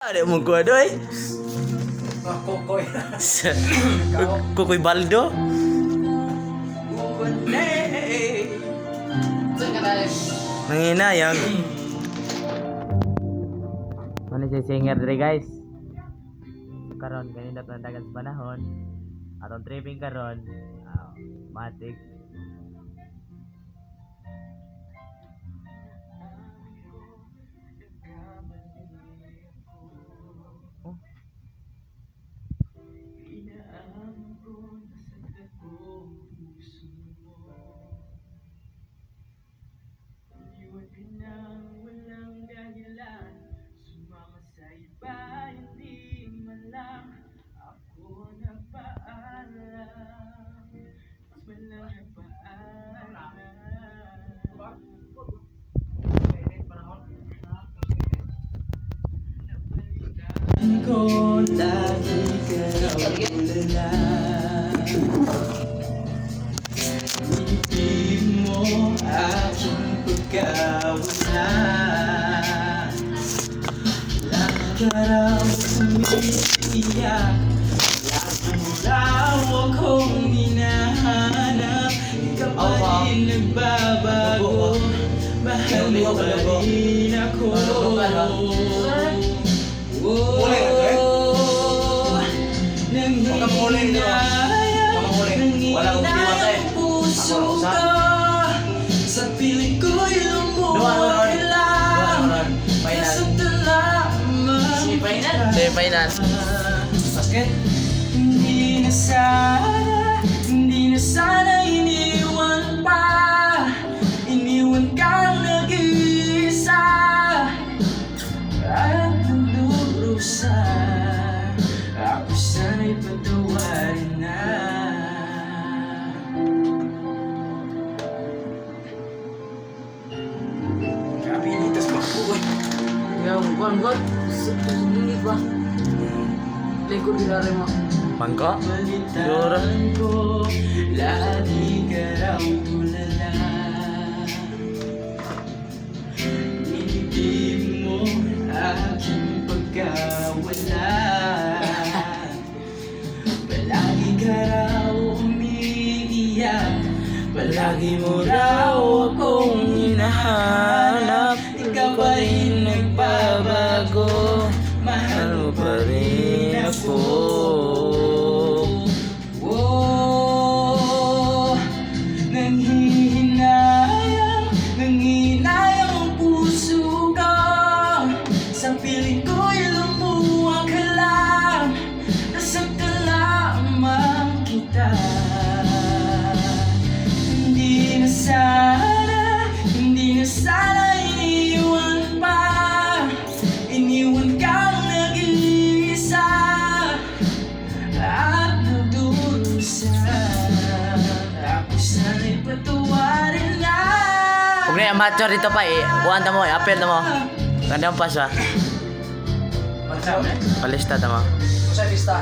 Ada mo ko doy. Kukoy. Kukoy Baldo. Nanginayang. Ano si singer dre guys? Karon kanina pa dagan sa panahon. Atong tripping karon. Matik. Ko lagi kaulala ibig mo aking pagkawala lagi ka raw umiiyak lagi mo raw akong hinahanap ikaw pa rin nagbabago mahal mo pa rin ako. Nanginayang puso ko sa piling ko'y lumuwag lang kasabta lamang Semifinal. Basket? Hindi na sana iniwan pa iniwan kang nag-iisa at nagdurusa ako sana'y patawarin na. Kapilitas pa po eh. Yang buat segini ba? Leko dilari mo. Mangko? Siguro. Balitaan ko, lagi ka raw tulala. Ibig mo aking pagkawala. Palagi ka raw umiiyak. Palagi mo raw akong hinahanap. Ikaw pa rin nagbabago. Mahal mo pa rin ako. Nanginayang ang puso ko sa piling ko'y lumuwag ka lang nasaktan lamang kita. Hindi na sana iniwan pa iniwan kang nag-iisa at nagdurusa ako sana'y patawarin na. Huwag na yung macho dito pa eh. Buwan mo eh. Apel na mo. Ganda ang pas ba? Magsama eh? Palista mo. Sa lista.